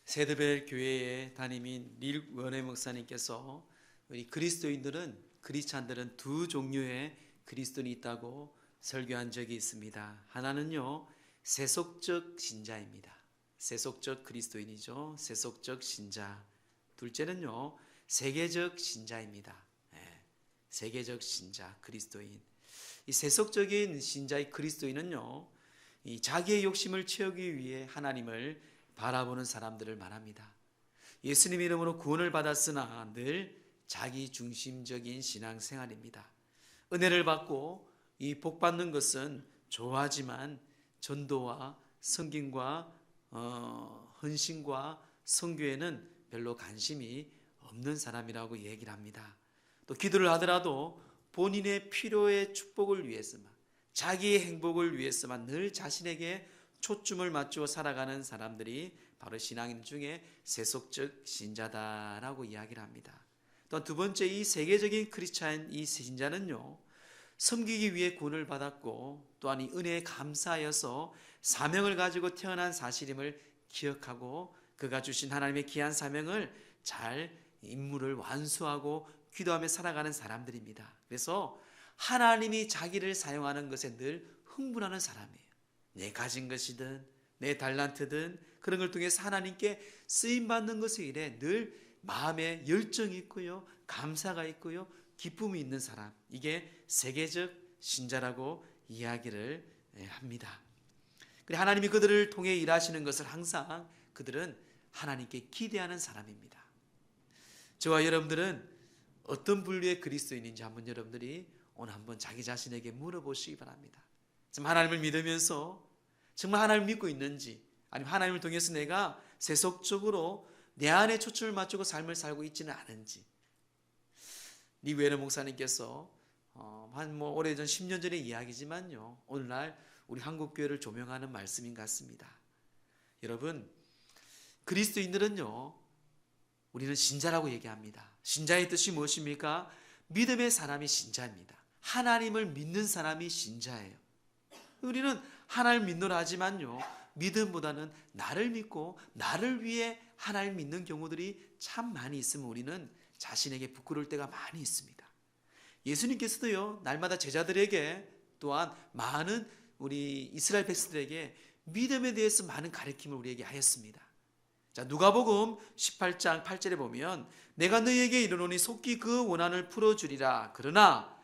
세드벨 교회의 담임인 릴 원해 목사님께서 우리 크리스찬들은 두 종류의 그리스도인이 있다고 설교한 적이 있습니다. 하나는요, 세속적 신자입니다. 세속적 그리스도인이죠. 세속적 신자. 둘째는요, 세계적 신자입니다. 세계적 신자, 그리스도인. 이 세속적인 신자의 그리스도인은요, 이 자기의 욕심을 채우기 위해 하나님을 바라보는 사람들을 말합니다. 예수님 이름으로 구원을 받았으나 늘 자기 중심적인 신앙생활입니다. 은혜를 받고 이 복 받는 것은 좋아하지만 전도와 성김과 헌신과 선교에는 별로 관심이 없는 사람이라고 얘기를 합니다. 또 기도를 하더라도 본인의 필요의 축복을 위해서만, 자기의 행복을 위해서만 늘 자신에게 초점을 맞추어 살아가는 사람들이 바로 신앙인 중에 세속적 신자다라고 이야기를 합니다. 또 두 번째, 이 세계적인 크리스찬 이 신자는요, 섬기기 위해 구원을 받았고 또한 이 은혜에 감사하여서 사명을 가지고 태어난 사실임을 기억하고 그가 주신 하나님의 귀한 사명을 잘 임무를 완수하고 기도하며 살아가는 사람들입니다. 그래서 하나님이 자기를 사용하는 것에 늘 흥분하는 사람이에요. 내 가진 것이든 내 달란트든 그런 걸 통해서 하나님께 쓰임받는 것에 일에 늘 마음에 열정이 있고요, 감사가 있고요, 기쁨이 있는 사람, 이게 세계적 신자라고 이야기를 합니다. 그리고 하나님이 그들을 통해 일하시는 것을 항상 그들은 하나님께 기대하는 사람입니다. 저와 여러분들은 어떤 분류의 그리스도인인지 한번 여러분들이 오늘 한번 자기 자신에게 물어보시기 바랍니다. 지금 하나님을 믿으면서 정말 하나님을 믿고 있는지, 아니면 하나님을 통해서 내가 세속적으로 내 안에 초점을 맞추고 삶을 살고 있지는 않은지. 리 웨너 목사님께서 오래전 10년 전의 이야기지만요, 오늘날 우리 한국교회를 조명하는 말씀인 것 같습니다. 여러분, 그리스도인들은요, 우리는 신자라고 얘기합니다. 신자의 뜻이 무엇입니까? 믿음의 사람이 신자입니다. 하나님을 믿는 사람이 신자예요. 우리는 하나님을 믿노라 하지만요, 믿음보다는 나를 믿고 나를 위해 하나님을 믿는 경우들이 참 많이 있으면 우리는 자신에게 부끄러울 때가 많이 있습니다. 예수님께서도요, 날마다 제자들에게 또한 많은 우리 이스라엘 백성들에게 믿음에 대해서 많은 가르침을 우리에게 하였습니다. 자, 누가복음 18장 8절에 보면 내가 너희에게 이르노니 속히 그 원한을 풀어주리라. 그러나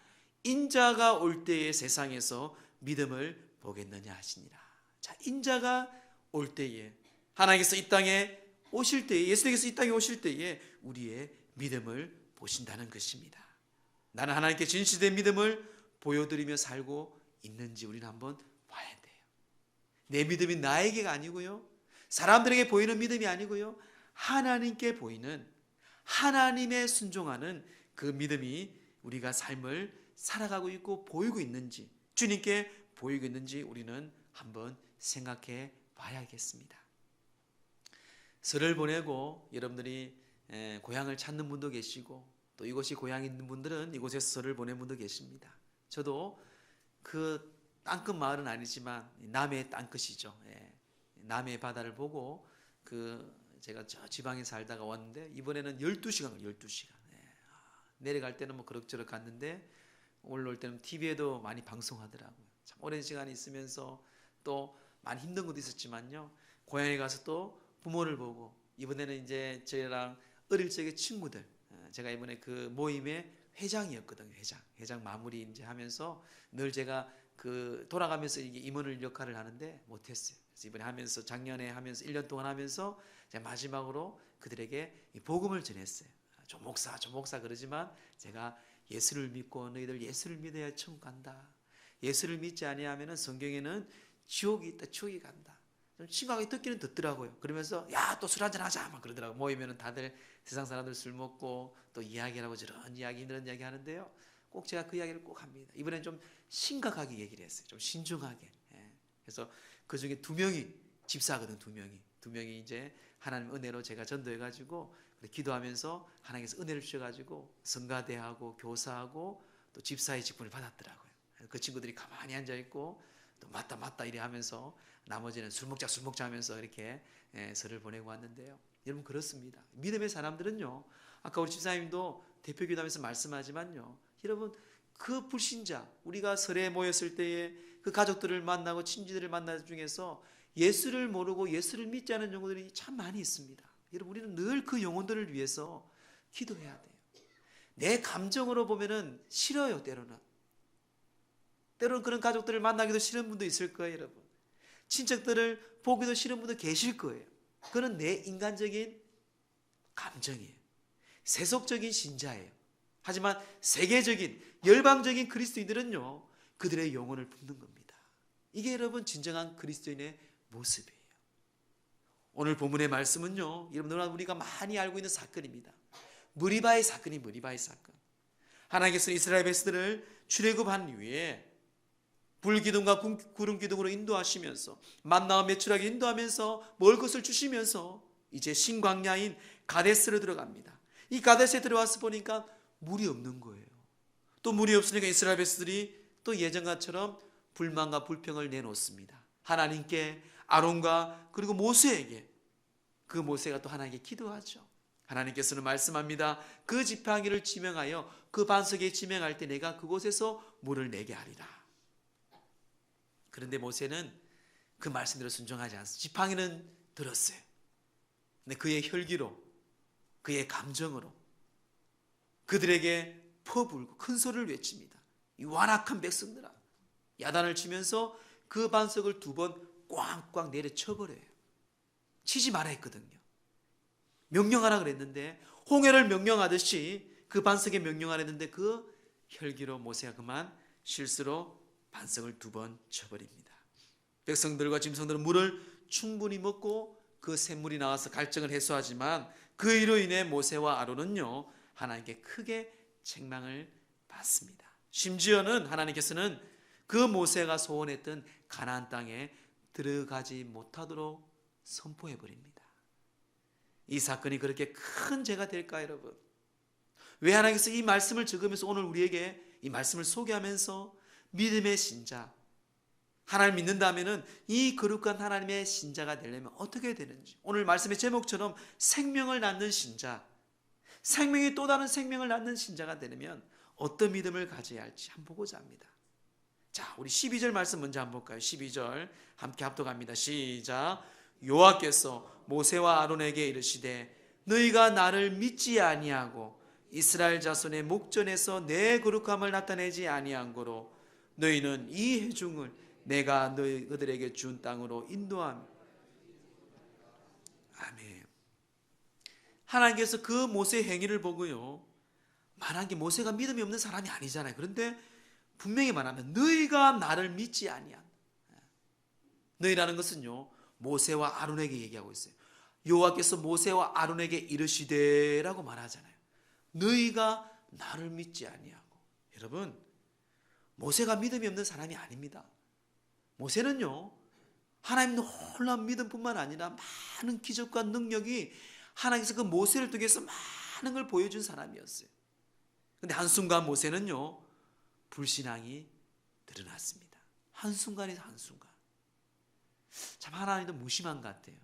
인자가 올 때에 세상에서 믿음을 보겠느냐 하시니라. 자, 인자가 올 때에, 하나님께서 이 땅에 오실 때에, 예수님께서 이 땅에 오실 때에 우리의 믿음을 보신다는 것입니다. 나는 하나님께 진실된 믿음을 보여드리며 살고 있는지 우리는 한번 봐야 돼요. 내 믿음이 나에게가 아니고요, 사람들에게 보이는 믿음이 아니고요, 하나님께 보이는, 하나님의 순종하는 그 믿음이 우리가 삶을 살아가고 있고 보이고 있는지, 주님께 보이고 있는지 우리는 한번 생각해 봐야겠습니다. 설을 보내고 여러분들이 고향을 찾는 분도 계시고, 또 이곳이 고향이 있는 분들은 이곳에서 설을 보낸 분도 계십니다. 저도 그 땅끝 마을은 아니지만 남해의 땅끝이죠. 남해 바다를 보고 제가 저 지방에 살다가 왔는데, 이번에는 12시간 내려갈 때는 뭐 그럭저럭 갔는데 올라올 때는 TV에도 많이 방송하더라고요. 참 오랜 시간 있으면서 또 많이 힘든 것도 있었지만요, 고향에 가서 또 부모를 보고, 이번에는 이제 저희랑 어릴 적의 친구들, 제가 이번에 그 모임의 회장이었거든요. 회장 마무리 이제 하면서 늘 제가 돌아가면서 이게 임원을 역할을 하는데 못했어요. 그래서 이번에 하면서, 작년에 하면서 1년 동안 하면서 제가 마지막으로 그들에게 복음을 전했어요. 조 목사 그러지만 제가 예수를 믿고 너희들 예수를 믿어야 천국 간다. 예수를 믿지 아니하면은 성경에는 지옥이 있다, 지옥이 간다. 좀 심하게 듣기는 듣더라고요. 그러면서 야, 또 술 한잔 하자 막 그러더라고요. 모이면은 다들 세상 사람들 술 먹고 또 이야기하고 저런 이야기 하는데요, 꼭 제가 그 이야기를 꼭 합니다. 이번엔 좀 심각하게 얘기를 했어요. 좀 신중하게. 그래서 그 중에 2명이 집사거든. 2명이 이제 하나님 은혜로 제가 전도해가지고 기도하면서 하나님께서 은혜를 주셔가지고 성가대하고 교사하고 또 집사의 직분을 받았더라고요. 그 친구들이 가만히 앉아있고 또 맞다 이래 하면서 나머지는 술 먹자 하면서 이렇게 설을 보내고 왔는데요. 여러분 그렇습니다. 믿음의 사람들은요, 아까 우리 집사님도 대표기도하면서 말씀하지만요, 여러분 그 불신자, 우리가 설에 모였을 때에 그 가족들을 만나고 친지들을 만나는 중에서 예수를 모르고 예수를 믿지 않은 영혼들이 참 많이 있습니다. 여러분 우리는 늘 그 영혼들을 위해서 기도해야 돼요. 내 감정으로 보면은 싫어요. 때로는 그런 가족들을 만나기도 싫은 분도 있을 거예요. 여러분 친척들을 보기도 싫은 분도 계실 거예요. 그건 내 인간적인 감정이에요. 세속적인 신자예요. 하지만 세계적인 열방적인 그리스도인들은요, 그들의 영혼을 품는 겁니다. 이게 여러분 진정한 그리스도인의 모습이에요. 오늘 본문의 말씀은요, 여러분 우리가 많이 알고 있는 사건입니다. 무리바의 사건이 무리바의 사건. 하나님께서 이스라엘 백성들을 출애굽한 이후에 불기둥과 구름기둥으로 인도하시면서 만나와 매출하게 인도하면서 먹을 것을 주시면서 이제 신광야인 가데스로 들어갑니다. 이 가데스에 들어와서 보니까 물이 없는 거예요. 또 물이 없으니까 이스라엘 백성들이 또 예전과처럼 불만과 불평을 내놓습니다. 하나님께, 아론과 그리고 모세에게. 그 모세가 또 하나님께 기도하죠. 하나님께서는 말씀합니다. 그 지팡이를 지명하여 그 반석에 지명할 때 내가 그곳에서 물을 내게 하리라. 그런데 모세는 그 말씀대로 순종하지 않습니다. 지팡이는 들었어요. 근데 그의 혈기로, 그의 감정으로 그들에게 퍼불고 큰 소리를 외칩니다. 이 완악한 백성들아, 야단을 치면서 그 반석을 2번 꽝꽝 내려쳐버려요. 치지 말아 했거든요. 명령하라 그랬는데, 홍해를 명령하듯이 그 반석에 명령하라 했는데 그 혈기로 모세가 그만 실수로 반석을 2번 쳐버립니다. 백성들과 짐승들은 물을 충분히 먹고 그 샘물이 나와서 갈증을 해소하지만 그 일로 인해 모세와 아론은요, 하나님께 크게 책망을 받습니다. 심지어는 하나님께서는 그 모세가 소원했던 가나안 땅에 들어가지 못하도록 선포해 버립니다. 이 사건이 그렇게 큰 죄가 될까요, 여러분? 왜 하나님께서 이 말씀을 적으면서 오늘 우리에게 이 말씀을 소개하면서 믿음의 신자, 하나님을 믿는다면은 이 거룩한 하나님의 신자가 되려면 어떻게 되는지, 오늘 말씀의 제목처럼 생명을 낳는 신자, 생명이 또 다른 생명을 낳는 신자가 되려면 어떤 믿음을 가져야 할지 한번 보고자 합니다. 자, 우리 12절 말씀 먼저 한번 볼까요? 12절 함께 합독합니다. 시작. 여호와께서 모세와 아론에게 이르시되 너희가 나를 믿지 아니하고 이스라엘 자손의 목전에서 내 거룩함을 나타내지 아니한 거로 너희는 이 회중을 내가 너희들에게 준 땅으로 인도함. 아멘. 하나님께서 그 모세의 행위를 보고요, 말한 게 모세가 믿음이 없는 사람이 아니잖아요. 그런데 분명히 말하면 너희가 나를 믿지 아니한, 너희라는 것은요 모세와 아론에게 얘기하고 있어요. 여호와께서 모세와 아론에게 이르시되라고 말하잖아요. 너희가 나를 믿지 아니하고. 여러분, 모세가 믿음이 없는 사람이 아닙니다. 모세는요 하나님 놀라운 믿음뿐만 아니라 많은 기적과 능력이 하나님께서 그 모세를 통해서 많은 걸 보여준 사람이었어요. 그런데 한순간 모세는요 불신앙이 드러났습니다. 한순간에서 한순간. 참 하나님도 무심한 것 같아요.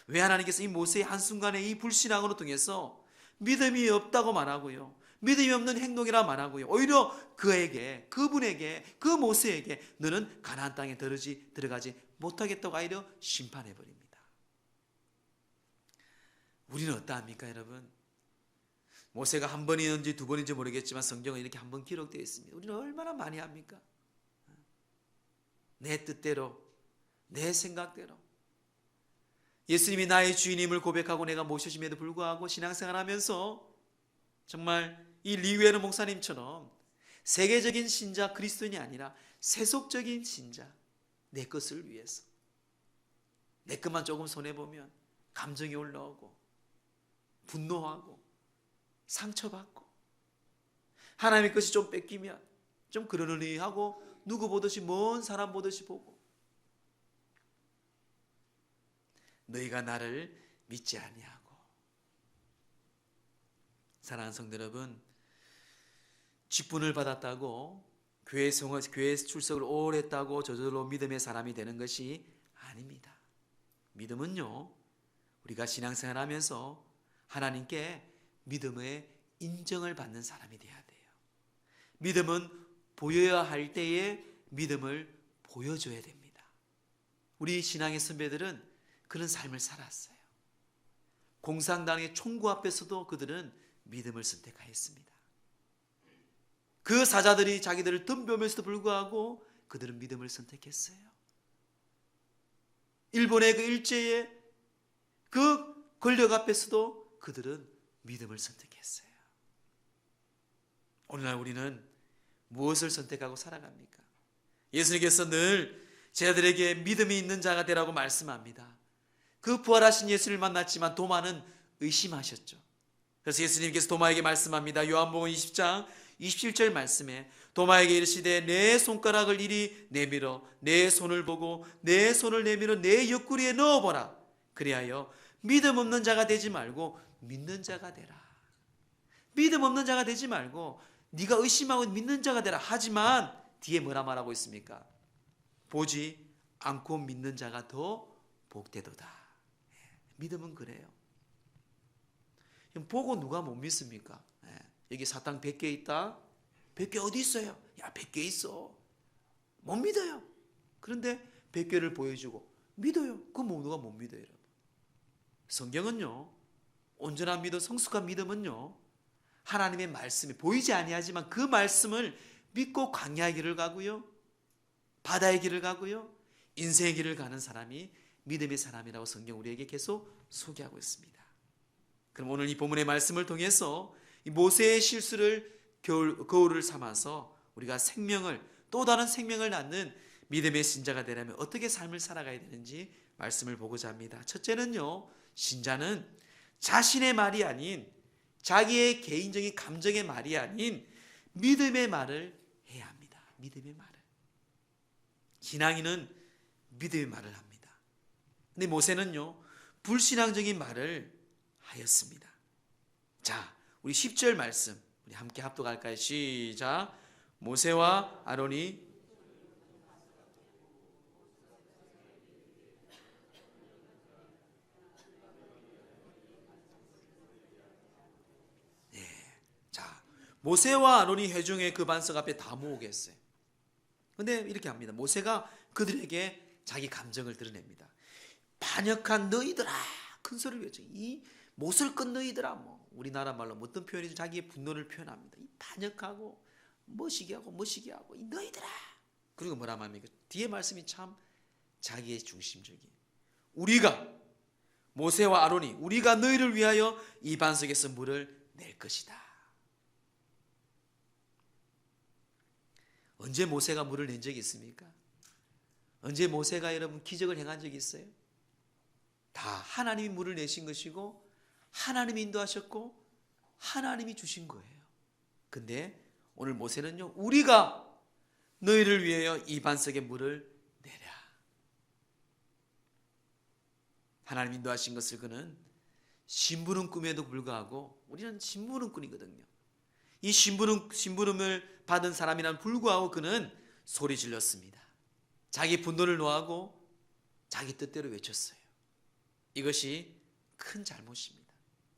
왜 하나님께서 이 모세의 한순간에 이 불신앙으로 통해서 믿음이 없다고 말하고요, 믿음이 없는 행동이라 말하고요, 오히려 그분에게, 그 모세에게 너는 가나안 땅에 들어가지 못하겠다고 오히려 심판해버립니다. 우리는 어떠합니까, 여러분? 모세가 한 번이었는지 2번인지 모르겠지만 성경은 이렇게 한 번 기록되어 있습니다. 우리는 얼마나 많이 합니까? 내 뜻대로, 내 생각대로. 예수님이 나의 주인임을 고백하고 내가 모셔짐에도 불구하고 신앙생활하면서 정말 이 리웨르 목사님처럼 세계적인 신자 그리스도인이 아니라 세속적인 신자, 내 것을 위해서, 내 것만 조금 손해보면 감정이 올라오고 분노하고 상처받고, 하나님의 것이 좀 뺏기면 좀 그러느니 하고 누구 보듯이 먼 사람 보듯이 보고, 너희가 나를 믿지 아니하고. 사랑하는 성도 여러분, 직분을 받았다고 교회 출석을 오래 했다고 저절로 믿음의 사람이 되는 것이 아닙니다. 믿음은요, 우리가 신앙생활하면서 하나님께 믿음의 인정을 받는 사람이 돼야 돼요. 믿음은 보여야 할 때에 믿음을 보여줘야 됩니다. 우리 신앙의 선배들은 그런 삶을 살았어요. 공산당의 총구 앞에서도 그들은 믿음을 선택하였습니다. 그 사자들이 자기들을 덤벼오면서도 불구하고 그들은 믿음을 선택했어요. 일본의 그 일제의 그 권력 앞에서도 그들은 믿음을 선택했어요. 오늘날 우리는 무엇을 선택하고 살아갑니까? 예수님께서 늘 제자들에게 믿음이 있는 자가 되라고 말씀합니다. 그 부활하신 예수를 만났지만 도마는 의심하셨죠. 그래서 예수님께서 도마에게 말씀합니다. 요한복음 20장 27절 말씀에 도마에게 이르시되 내 손가락을 이리 내밀어 내 손을 보고 내 손을 내밀어 내 옆구리에 넣어보라. 그리하여 믿음 없는 자가 되지 말고 믿는 자가 되라. 믿음 없는 자가 되지 말고 네가 의심하고 믿는 자가 되라. 하지만 뒤에 뭐라 말하고 있습니까? 보지 않고 믿는 자가 더 복되도다. 믿음은 그래요. 보고 누가 못 믿습니까? 여기 사탕 100개 있다. 100개 어디 있어요? 야, 100개 있어. 못 믿어요. 그런데 100개를 보여주고 믿어요. 그럼 누가 못 믿어요, 여러분? 성경은요, 온전한 믿음, 성숙한 믿음은요, 하나님의 말씀이 보이지 아니하지만 그 말씀을 믿고 광야의 길을 가고요, 바다의 길을 가고요, 인생의 길을 가는 사람이 믿음의 사람이라고 성경 우리에게 계속 소개하고 있습니다. 그럼 오늘 이 본문의 말씀을 통해서 이 모세의 실수를 거울을 삼아서 우리가 생명을, 또 다른 생명을 낳는 믿음의 신자가 되려면 어떻게 삶을 살아가야 되는지 말씀을 보고자 합니다. 첫째는요, 신자는 자신의 말이 아닌, 자기의 개인적인 감정의 말이 아닌 믿음의 말을 해야 합니다. 믿음의 말을. 신앙인은 믿음의 말을 합니다. 근데 모세는요, 불신앙적인 말을 하였습니다. 자, 우리 10절 말씀 우리 함께 합독할까요? 시작. 모세와 아론이 모세와 아론이 회중의 그 반석 앞에 다 모으겠어요. 근데 이렇게 합니다. 모세가 그들에게 자기 감정을 드러냅니다. 반역한 너희들아, 큰 소리를 외쳐. 이 못을 끈 너희들아. 뭐 우리나라 말로 어떤 표현이죠? 자기의 분노를 표현합니다. 이 반역하고 머시기 하고 이 너희들아. 그리고 뭐라 말합니까? 뒤에 말씀이 참 자기의 중심적이에요. 우리가, 모세와 아론이 우리가 너희를 위하여 이 반석에서 물을 낼 것이다. 언제 모세가 물을 낸 적이 있습니까? 언제 모세가 여러분 기적을 행한 적이 있어요? 다 하나님이 물을 내신 것이고 하나님이 인도하셨고 하나님이 주신 거예요. 근데 오늘 모세는요, 우리가 너희를 위하여 이 반석에 물을 내랴. 하나님 인도하신 것을 그는 심부름 꿈에도 불구하고, 우리는 심부름 꿈이거든요. 이 심부름을 받은 사람이란 불구하고 그는 소리 질렀습니다. 자기 분노를 노하고 자기 뜻대로 외쳤어요. 이것이 큰 잘못입니다.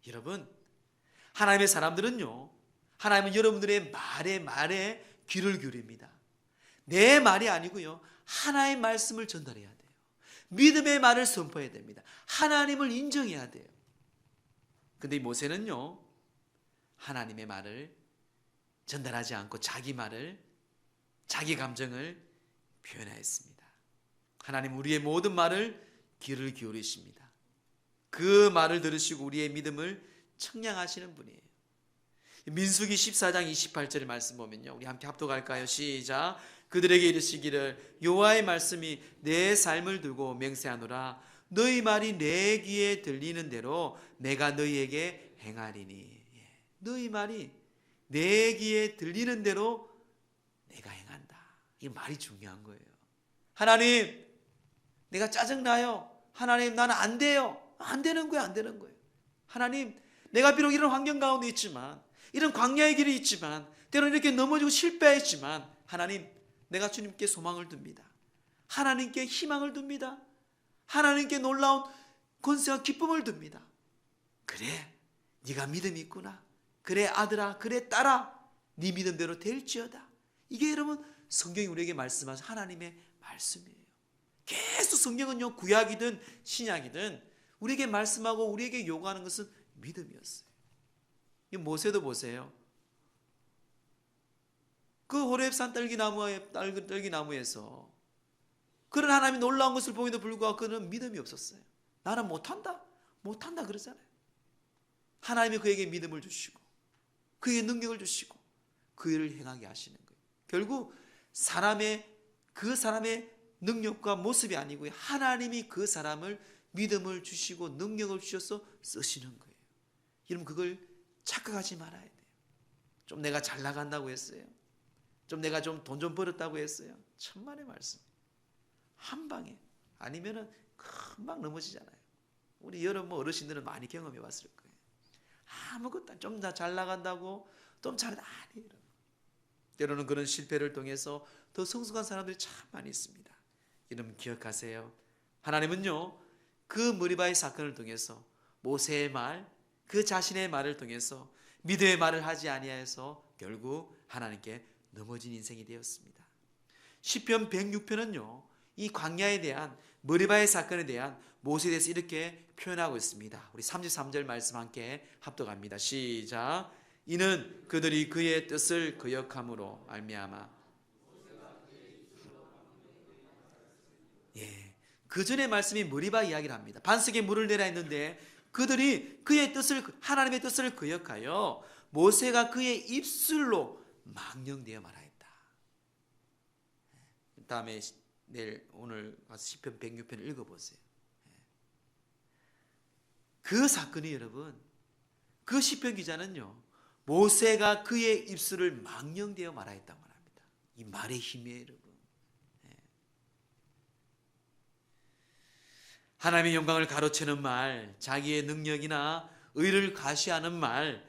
여러분, 하나님의 사람들은요, 하나님은 여러분들의 말에 귀를 기울입니다. 내 말이 아니고요, 하나의 말씀을 전달해야 돼요. 믿음의 말을 선포해야 됩니다. 하나님을 인정해야 돼요. 근데 이 모세는요, 하나님의 말을 전달하지 않고 자기 말을, 자기 감정을 표현하였습니다. 하나님 우리의 모든 말을 귀를 기울이십니다. 그 말을 들으시고 우리의 믿음을 청량하시는 분이에요. 민수기 14장 28절의 말씀 보면요, 우리 함께 합독할까요? 시작. 그들에게 이르시기를 여호와의 말씀이 내 삶을 두고 맹세하노라. 너희 말이 내 귀에 들리는 대로 내가 너희에게 행하리니. 너희 말이 내 귀에 들리는 대로 내가 행한다. 이 말이 중요한 거예요. 하나님, 내가 짜증나요. 하나님, 나는 안 돼요. 안 되는 거예요. 안 되는 거예요. 하나님, 내가 비록 이런 환경 가운데 있지만, 이런 광야의 길이 있지만, 때로는 이렇게 넘어지고 실패했지만, 하나님, 내가 주님께 소망을 둡니다. 하나님께 희망을 둡니다. 하나님께 놀라운 권세와 기쁨을 둡니다. 그래, 네가 믿음이 있구나. 그래 아들아, 그래 딸아, 네 믿음대로 될지어다. 이게 여러분 성경이 우리에게 말씀하신 하나님의 말씀이에요. 계속 성경은요, 구약이든 신약이든 우리에게 말씀하고 우리에게 요구하는 것은 믿음이었어요. 이 모세도 보세요. 그 호렙산 딸기나무에서 그런 하나님이 놀라운 것을 보임에도 불구하고 그는 믿음이 없었어요. 나는 못한다 그러잖아요. 하나님이 그에게 믿음을 주시고 그에게 능력을 주시고 그 일을 행하게 하시는 거예요. 결국 그 사람의 능력과 모습이 아니고요, 하나님이 그 사람을 믿음을 주시고 능력을 주셔서 쓰시는 거예요. 여러분 그걸 착각하지 말아야 돼요. 좀 내가 잘 나간다고 했어요. 좀 내가 좀 돈 좀 벌었다고 했어요. 천만의 말씀. 한 방에 아니면은 금방 넘어지잖아요. 우리 여러분 어르신들은 많이 경험해 봤을 거예요. 아무것도 좀 더 잘 나간다고 좀 잘하다 아니에요. 때로는 그런 실패를 통해서 더 성숙한 사람들이 참 많이 있습니다. 여러분 기억하세요. 하나님은요, 그 머리바의 사건을 통해서 모세의 말, 그 자신의 말을 통해서 믿음의 말을 하지 아니하여서 결국 하나님께 넘어진 인생이 되었습니다. 시편 106편은요, 이 광야에 대한 머리바의 사건에 대한 모세에 대해서 이렇게 표현하고 있습니다. 우리 33절 말씀 함께 합독합니다. 시작. 이는 그들이 그의 뜻을 거역함으로 말미암아. 예, 그 전의 말씀이 머리바 이야기를 합니다. 반석에 물을 내라 했는데 그들이 그의 뜻을, 하나님의 뜻을 거역하여 모세가 그의 입술로 망령되어 말하였다. 다음에 오늘 가서 시편 106편을 읽어보세요. 그 사건이 여러분, 그 시편 기자는요, 모세가 그의 입술을 망령되어 말하였다고 말합니다. 이 말의 힘이에요, 여러분. 하나님의 영광을 가로채는 말, 자기의 능력이나 의를 과시하는 말,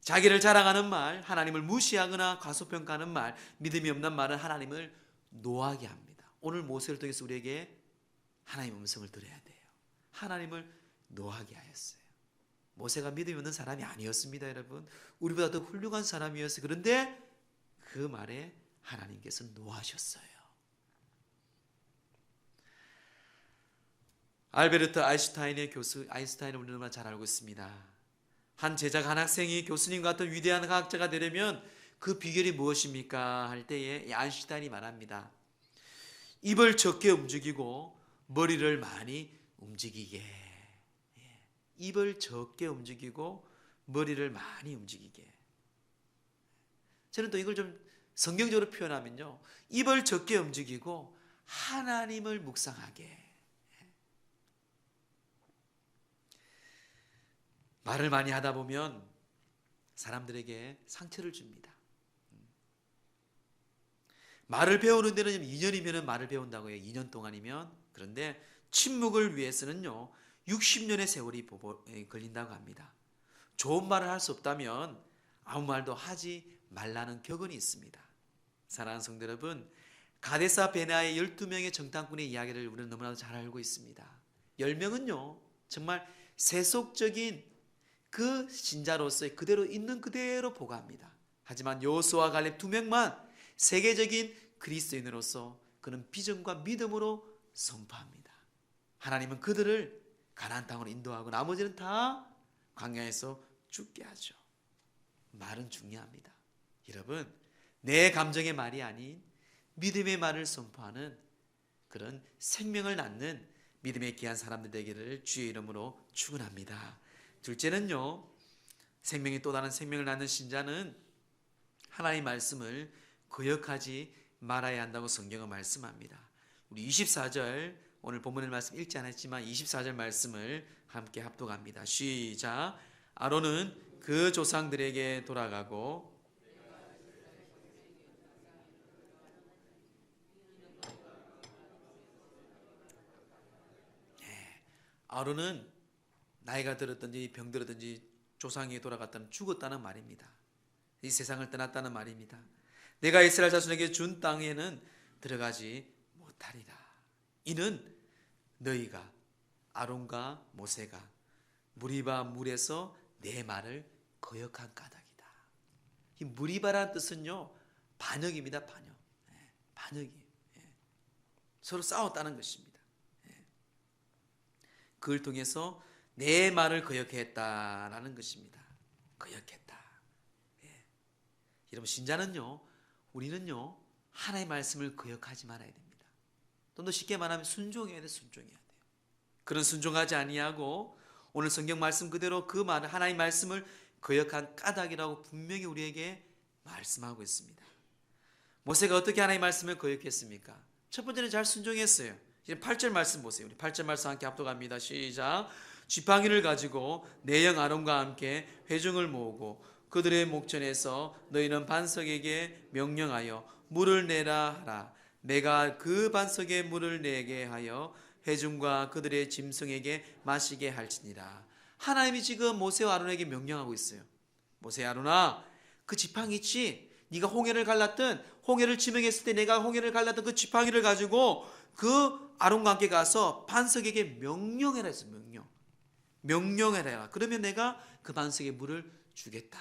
자기를 자랑하는 말, 하나님을 무시하거나 과소평가하는 말, 믿음이 없는 말은 하나님을 노하게 합니다. 오늘 모세를 통해서 우리에게 하나님의 음성을 들어야 돼요. 하나님을 노하게 하였어요. 모세가 믿음이 없는 사람이 아니었습니다, 여러분. 우리보다 더 훌륭한 사람이었어요. 그런데 그 말에 하나님께서 노하셨어요. 알베르트 아인슈타인을 우리는 너무나 잘 알고 있습니다. 한 제자가 한 학생이 교수님 같은 위대한 과학자가 되려면 그 비결이 무엇입니까? 할 때에 이 아인슈타인이 말합니다. 입을 적게 움직이고 머리를 많이 움직이게. 입을 적게 움직이고 머리를 많이 움직이게. 저는 또 이걸 좀 성경적으로 표현하면요, 입을 적게 움직이고 하나님을 묵상하게. 말을 많이 하다 보면 사람들에게 상처를 줍니다. 말을 배우는 데는 2년이면 말을 배운다고 해요. 2년 동안이면. 그런데 침묵을 위해서는요, 60년의 세월이 걸린다고 합니다. 좋은 말을 할 수 없다면 아무 말도 하지 말라는 격언이 있습니다. 사랑하는 성도 여러분, 가데사 베네아의 12명의 정탐꾼의 이야기를 우리는 너무나도 잘 알고 있습니다. 10명은요, 정말 세속적인 그 신자로서의 그대로 있는 그대로 보고합니다. 하지만 여호수아와 갈렙 2명만 세계적인 그리스도인으로서 그는 비전과 믿음으로 선포합니다. 하나님은 그들을 가나안 땅으로 인도하고 나머지는 다 광야에서 죽게 하죠. 말은 중요합니다. 여러분, 내 감정의 말이 아닌 믿음의 말을 선포하는 그런 생명을 낳는 믿음의 귀한 사람들 되기를 주의 이름으로 축원합니다. 둘째는요, 생명이 또 다른 생명을 낳는 신자는 하나님의 말씀을 거역하지 말아야 한다고 성경은 말씀합니다. 우리 24절, 오늘 본문의 말씀 읽지 않았지만 24절 말씀을 함께 합독합니다. 시작. 아론은 그 조상들에게 돌아가고 아론은 나이가 들었든지 병들었든지 조상이 돌아갔다는 죽었다는 말입니다. 이 세상을 떠났다는 말입니다. 내가 이스라엘 자손에게 준 땅에는 들어가지 못하리라. 이는 너희가 아론과 모세가 무리바 물에서 내 말을 거역한 까닭이다. 이 무리바라는 뜻은요, 반역입니다. 반역. 반역이에요. 서로 싸웠다는 것입니다. 그걸 통해서 내 말을 거역했다라는 것입니다. 거역했다. 여러분, 신자는요, 우리는요, 하나님의 말씀을 거역하지 말아야 됩니다. 좀 더 쉽게 말하면 순종해야 돼. 순종해야 돼요. 그런 순종하지 아니하고 오늘 성경 말씀 그대로 그 말, 하나님의 말씀을 거역한 까닭이라고 분명히 우리에게 말씀하고 있습니다. 모세가 어떻게 하나님의 말씀을 거역했습니까? 첫 번째는 잘 순종했어요. 이제 8절 말씀 보세요. 우리 8절 말씀 함께 합독합니다. 시작. 지팡이를 가지고 내 형 아론과 함께 회중을 모으고 그들의 목전에서 너희는 반석에게 명령하여 물을 내라 하라. 내가 그 반석에 물을 내게 하여 회중과 그들의 짐승에게 마시게 할지니라. 하나님이 지금 모세와 아론에게 명령하고 있어요. 모세 아론아, 그 지팡이 있지? 네가 홍해를 갈랐던, 홍해를 지명했을 때 내가 홍해를 갈랐던 그 지팡이를 가지고 그 아론과 함께 가서 반석에게 명령해라 했어요. 명령해라. 그러면 내가 그 반석에 물을 주겠다.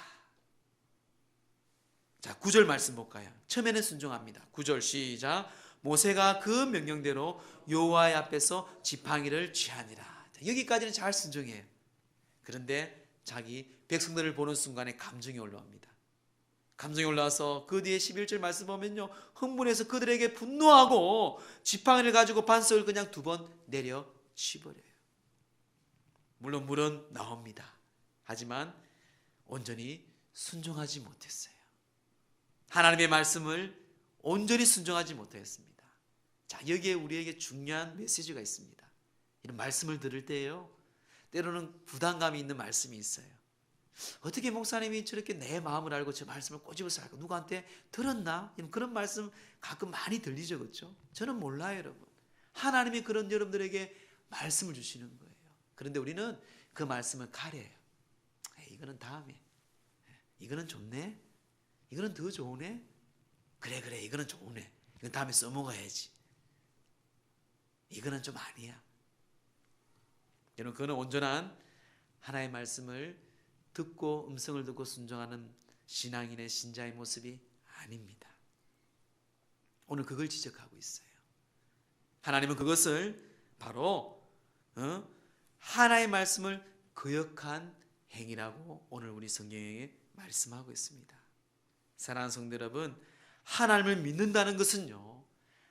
자, 9절 말씀 볼까요? 처음에는 순종합니다. 9절 시작. 모세가 그 명령대로 여호와의 앞에서 지팡이를 취하니라. 자, 여기까지는 잘 순종해요. 그런데 자기 백성들을 보는 순간에 감정이 올라옵니다. 감정이 올라와서 그 뒤에 11절 말씀 보면요, 흥분해서 그들에게 분노하고 지팡이를 가지고 반석을 그냥 2번 내려 치버려요. 물론 물은 나옵니다. 하지만 온전히 순종하지 못했어요. 하나님의 말씀을 온전히 순종하지 못했습니다. 자, 여기에 우리에게 중요한 메시지가 있습니다. 이런 말씀을 들을 때요, 때로는 부담감이 있는 말씀이 있어요. 어떻게 목사님이 저렇게 내 마음을 알고 저 말씀을 꼬집어서 알고 누구한테 들었나? 그런 말씀 가끔 많이 들리죠, 그렇죠? 저는 몰라요, 여러분. 하나님이 그런 여러분들에게 말씀을 주시는 거예요. 그런데 우리는 그 말씀을 가려요. 이거는 다음에, 이거는 좋네, 이거는 더 좋으네, 그래 이거는 좋네, 이건 다음에 써먹어야지, 이거는 좀 아니야. 여러분, 그거는 온전한 하나님의 말씀을 듣고 음성을 듣고 순종하는 신앙인의 신자의 모습이 아닙니다. 오늘 그걸 지적하고 있어요. 하나님은 그것을 바로 하나님의 말씀을 거역한 행위라고 오늘 우리 성경에 말씀하고 있습니다. 사랑하는 성도 여러분, 하나님을 믿는다는 것은요,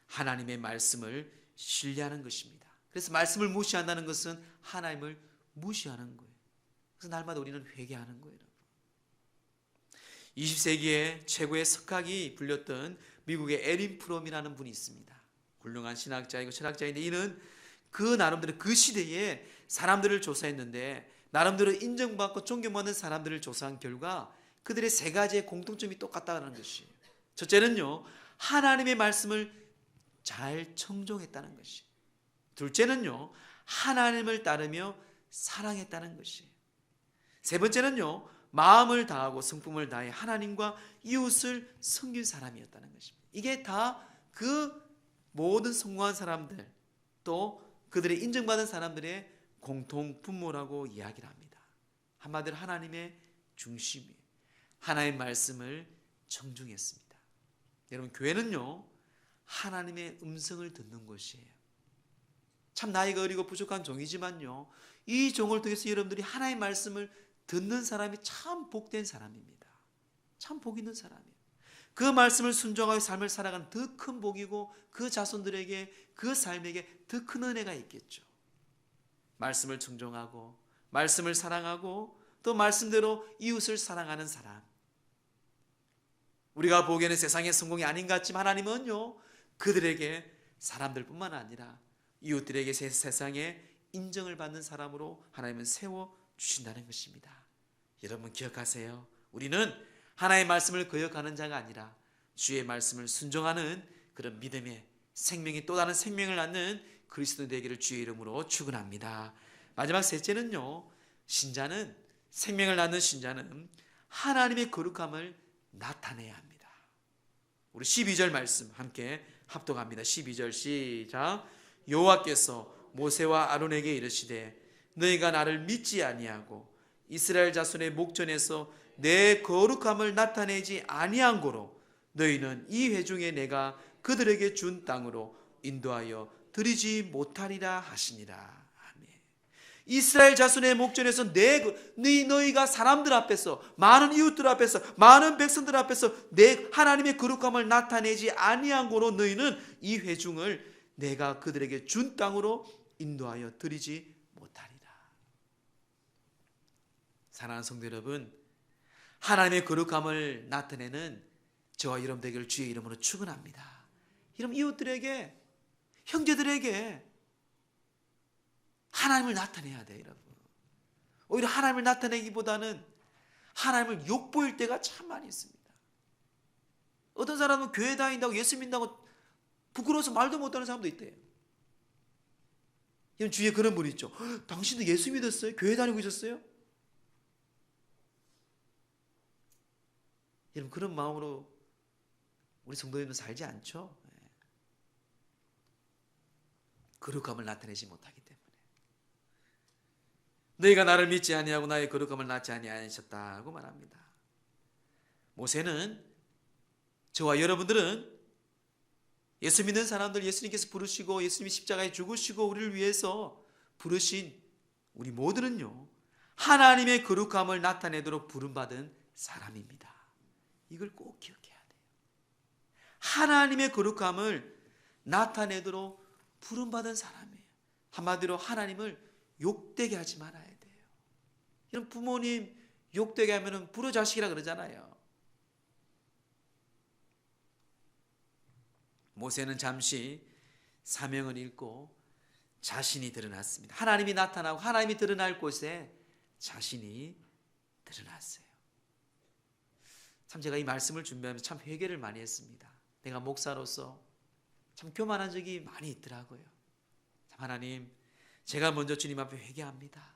하나님의 말씀을 신뢰하는 것입니다. 그래서 말씀을 무시한다는 것은 하나님을 무시하는 거예요. 그래서 날마다 우리는 회개하는 거예요. 20세기에 최고의 석학이 불렸던 미국의 에린 프롬이라는 분이 있습니다. 훌륭한 신학자이고 철학자인데, 이는 그 나름대로 그 시대에 사람들을 조사했는데 나름대로 인정받고 존경받는 사람들을 조사한 결과 그들의 3가지의 공통점이 똑같다는 것이에요. 첫째는요, 하나님의 말씀을 잘 청종했다는 것이에요. 둘째는요, 하나님을 따르며 사랑했다는 것이에요. 세 번째는요, 마음을 다하고 성품을 다해 하나님과 이웃을 섬긴 사람이었다는 것입니다. 이게 다 그 모든 성공한 사람들, 또 그들의 인정받은 사람들의 공통 분모라고 이야기를 합니다. 한마디로 하나님의 중심이 하나님의 말씀을 청중했습니다. 여러분, 교회는요, 하나님의 음성을 듣는 곳이에요. 참 나이가 어리고 부족한 종이지만요, 이 종을 통해서 여러분들이 하나님의 말씀을 듣는 사람이 참 복된 사람입니다. 참 복 있는 사람이에요. 그 말씀을 순종하여 삶을 살아가는 더 큰 복이고 그 자손들에게, 그 삶에게 더 큰 은혜가 있겠죠. 말씀을 청종하고 말씀을 사랑하고 또 말씀대로 이웃을 사랑하는 사람. 우리가 보기에는 세상의 성공이 아닌 것 같지만 하나님은요, 그들에게, 사람들뿐만 아니라 이웃들에게 세상에 인정을 받는 사람으로 하나님은 세워주신다는 것입니다. 여러분 기억하세요. 우리는 하나님의 말씀을 거역하는 자가 아니라 주의 말씀을 순종하는 그런 믿음의 생명이 또 다른 생명을 낳는 그리스도 되기를 주의 이름으로 축원합니다. 마지막 셋째는요, 신자는, 생명을 낳는 신자는 하나님의 거룩함을 나타내야 합니다. 우리 12절 말씀 함께 합독합니다. 12절 시작. 여호와께서 모세와 아론에게 이르시되 너희가 나를 믿지 아니하고 이스라엘 자손의 목전에서 내 거룩함을 나타내지 아니한 고로 너희는 이 회중에 내가 그들에게 준 땅으로 인도하여 드리지 못하리라 하시니라. 이스라엘 자손의 목전에서 너희가 사람들 앞에서, 많은 이웃들 앞에서, 많은 백성들 앞에서 내 하나님의 거룩함을 나타내지 아니한 고로 너희는 이 회중을 내가 그들에게 준 땅으로 인도하여 드리지 못하리라. 사랑하는 성도 여러분, 하나님의 거룩함을 나타내는 저와 여러분 되기를 주의 이름으로 축원합니다. 여러분, 이웃들에게, 형제들에게 하나님을 나타내야 돼요, 여러분. 오히려 하나님을 나타내기보다는 하나님을 욕보일 때가 참 많이 있습니다. 어떤 사람은 교회 다닌다고 예수 믿는다고 부끄러워서 말도 못하는 사람도 있대요. 여러분, 주위에 그런 분이 있죠. 당신도 예수 믿었어요? 교회 다니고 있었어요? 여러분, 그런 마음으로 우리 성도님은 살지 않죠. 거룩함을 나타내지 못하기 때문에. 너희가 나를 믿지 아니하고 나의 거룩함을 나타내지 아니하셨다고 말합니다. 모세는, 저와 여러분들은 예수 믿는 사람들, 예수님께서 부르시고 예수님이 십자가에 죽으시고 우리를 위해서 부르신 우리 모두는요, 하나님의 거룩함을 나타내도록 부름받은 사람입니다. 이걸 꼭 기억해야 돼요. 하나님의 거룩함을 나타내도록 부름받은 사람이에요. 한마디로 하나님을 욕되게 하지 말아야 돼요. 이런 부모님 욕되게 하면 불효자식이라 그러잖아요. 모세는 잠시 사명을 잃고 자신이 드러났습니다. 하나님이 나타나고 하나님이 드러날 곳에 자신이 드러났어요. 참 제가 이 말씀을 준비하면서 참 회개를 많이 했습니다. 내가 목사로서 참 교만한 적이 많이 있더라고요. 참 하나님, 제가 먼저 주님 앞에 회개합니다.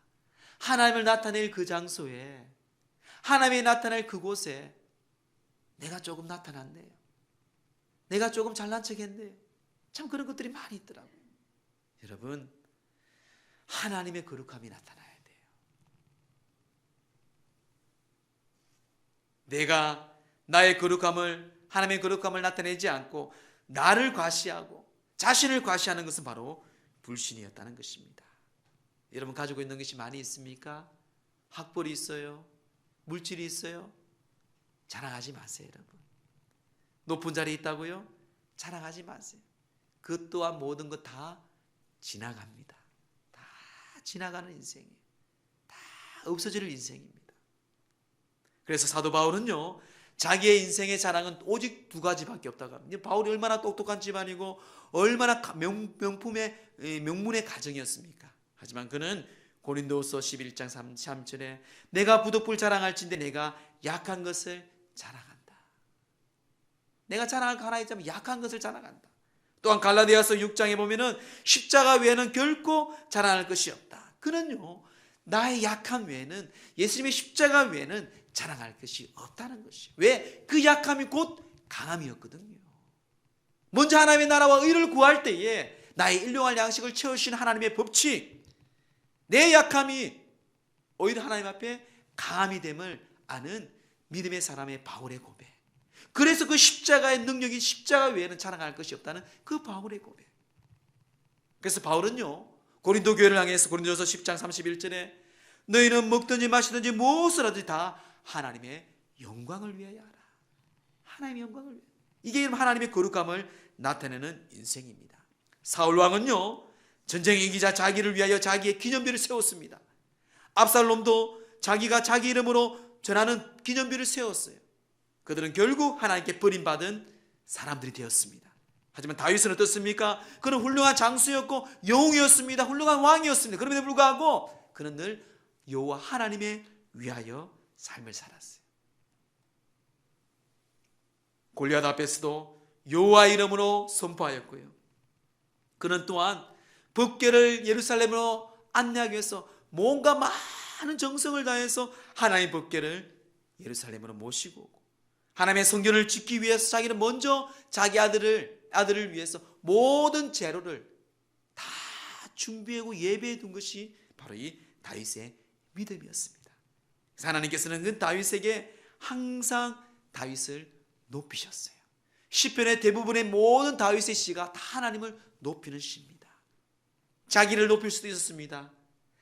하나님을 나타낼 그 장소에, 하나님이 나타날 그곳에 내가 조금 나타났네요. 내가 조금 잘난 척했네요. 참 그런 것들이 많이 있더라고요. 여러분, 하나님의 거룩함이 나타나야 돼요. 내가 나의 거룩함을, 하나님의 거룩함을 나타내지 않고 나를 과시하고 자신을 과시하는 것은 바로 불신이었다는 것입니다. 여러분, 가지고 있는 것이 많이 있습니까? 학벌이 있어요? 물질이 있어요? 자랑하지 마세요, 여러분. 높은 자리에 있다고요? 자랑하지 마세요. 그 또한 모든 것 다 지나갑니다. 다 지나가는 인생이에요. 다 없어질 인생입니다. 그래서 사도 바울은요, 자기의 인생의 자랑은 오직 두 가지밖에 없다고 합니다. 바울이 얼마나 똑똑한 집안이고 얼마나 명문의 가정이었습니까? 하지만 그는 고린도후서 11장 3절에 내가 부득불 자랑할진대 내가 약한 것을 자랑한다. 내가 자랑할 거 하나 있자면 약한 것을 자랑한다. 또한 갈라디아서 6장에 보면은 십자가 외에는 결코 자랑할 것이 없다. 그는요, 나의 약함 외에는, 예수님의 십자가 외에는 자랑할 것이 없다는 것이에요. 왜? 그 약함이 곧 강함이었거든요. 먼저 하나님의 나라와 의를 구할 때에 나의 일용할 양식을 채우신 하나님의 법칙, 내 약함이 오히려 하나님 앞에 강함이 됨을 아는 믿음의 사람의 바울의 고백. 그래서 그 십자가의 능력이 십자가 외에는 자랑할 것이 없다는 그 바울의 고백. 그래서 바울은요, 고린도 교회를 향해서 고린도서 10장 31절에 너희는 먹든지 마시든지 무엇을 하든지 다 하나님의 영광을 위하여 하라. 하나님의 영광을 위하여. 이게 하나님의 거룩함을 나타내는 인생입니다. 사울 왕은요, 전쟁에 이기자 자기를 위하여 자기의 기념비를 세웠습니다. 압살롬도 자기가 자기 이름으로 전하는 기념비를 세웠어요. 그들은 결국 하나님께 버림받은 사람들이 되었습니다. 하지만 다윗은 어떻습니까? 그는 훌륭한 장수였고 영웅이었습니다. 훌륭한 왕이었습니다. 그럼에도 불구하고 그는 늘 여호와 하나님의 위하여 삶을 살았어요. 골리앗 앞에서도 여호와 이름으로 선포하였고요. 그는 또한 법궤를 예루살렘으로 안내하기 위해서 뭔가 많은 정성을 다해서 하나님의 법궤를 예루살렘으로 모시고 오고, 하나님의 성전을 짓기 위해서 자기는 먼저 자기 아들을 위해서 모든 재료를 다 준비하고 예배해 둔 것이 바로 이 다윗의 믿음이었습니다. 그래서 하나님께서는 그 다윗에게 항상 다윗을 높이셨어요. 시편의 대부분의 모든 다윗의 시가 다 하나님을 높이는 시입니다. 자기를 높일 수도 있었습니다.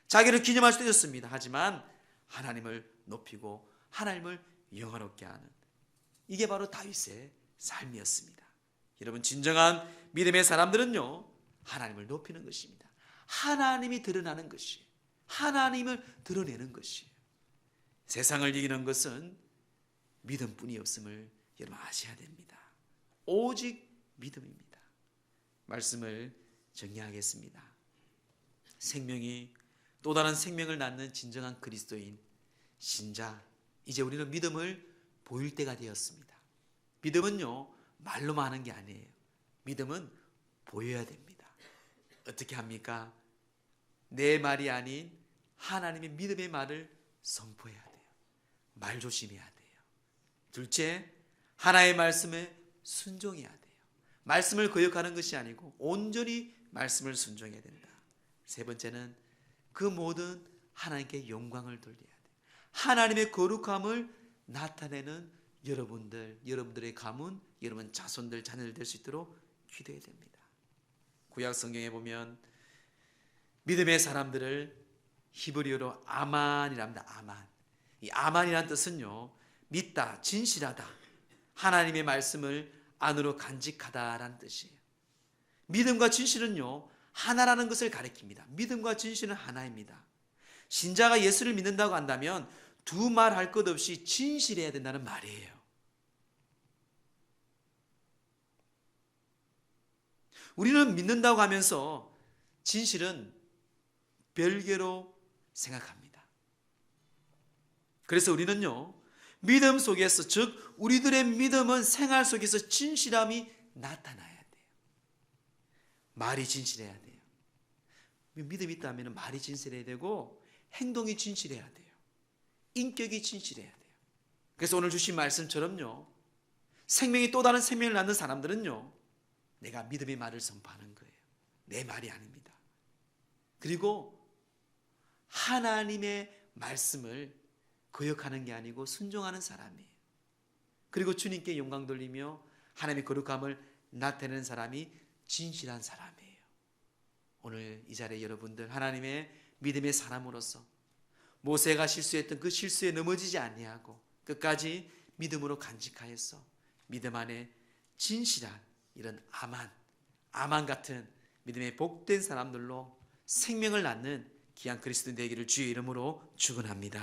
자기를 기념할 수도 있었습니다. 하지만 하나님을 높이고 하나님을 영화롭게 하는, 이게 바로 다윗의 삶이었습니다. 여러분, 진정한 믿음의 사람들은요, 하나님을 높이는 것입니다. 하나님이 드러나는 것이에요. 하나님을 드러내는 것이에요. 세상을 이기는 것은 믿음뿐이 없음을 여러분 아셔야 됩니다. 오직 믿음입니다. 말씀을 정리하겠습니다. 생명이 또 다른 생명을 낳는 진정한 그리스도인 신자, 이제 우리는 믿음을 보일 때가 되었습니다. 믿음은요, 말로만 하는 게 아니에요. 믿음은 보여야 됩니다. 어떻게 합니까? 내 말이 아닌 하나님의 믿음의 말을 선포해야 돼요. 말 조심해야 돼요. 둘째, 하나의 말씀에 순종해야 돼요. 말씀을 거역하는 것이 아니고 온전히 말씀을 순종해야 된다. 세 번째는 그 모든 하나님께 영광을 돌려야 돼요. 하나님의 거룩함을 나타내는 여러분들의 가문, 여러분 자손들, 자녀들 될 수 있도록 기도해야 됩니다. 구약 성경에 보면 믿음의 사람들을 히브리어로 아만이랍니다. 아만. 이 아만이라는 뜻은요, 믿다, 진실하다, 하나님의 말씀을 안으로 간직하다라는 뜻이에요. 믿음과 진실은요, 하나라는 것을 가리킵니다. 믿음과 진실은 하나입니다. 신자가 예수를 믿는다고 한다면 두 말 할 것 없이 진실해야 된다는 말이에요. 우리는 믿는다고 하면서 진실은 별개로 생각합니다. 그래서 우리는요, 믿음 속에서, 즉 우리들의 믿음은 생활 속에서 진실함이 나타나야 돼요. 말이 진실해야 돼요. 믿음이 있다면 말이 진실해야 되고 행동이 진실해야 돼요. 인격이 진실해야 돼요. 그래서 오늘 주신 말씀처럼요, 생명이 또 다른 생명을 낳는 사람들은요, 내가 믿음의 말을 선포하는 거예요. 내 말이 아닙니다. 그리고 하나님의 말씀을 거역하는 게 아니고 순종하는 사람이에요. 그리고 주님께 영광 돌리며 하나님의 거룩함을 나타내는 사람이 진실한 사람이에요. 오늘 이 자리에 여러분들, 하나님의 믿음의 사람으로서 모세가 실수했던 그 실수에 넘어지지 아니하고 끝까지 믿음으로 간직하여서 믿음 안에 진실한 이런 아만 같은 믿음의 복된 사람들로 생명을 낳는 귀한 그리스도 되기를 주의 이름으로 축원합니다.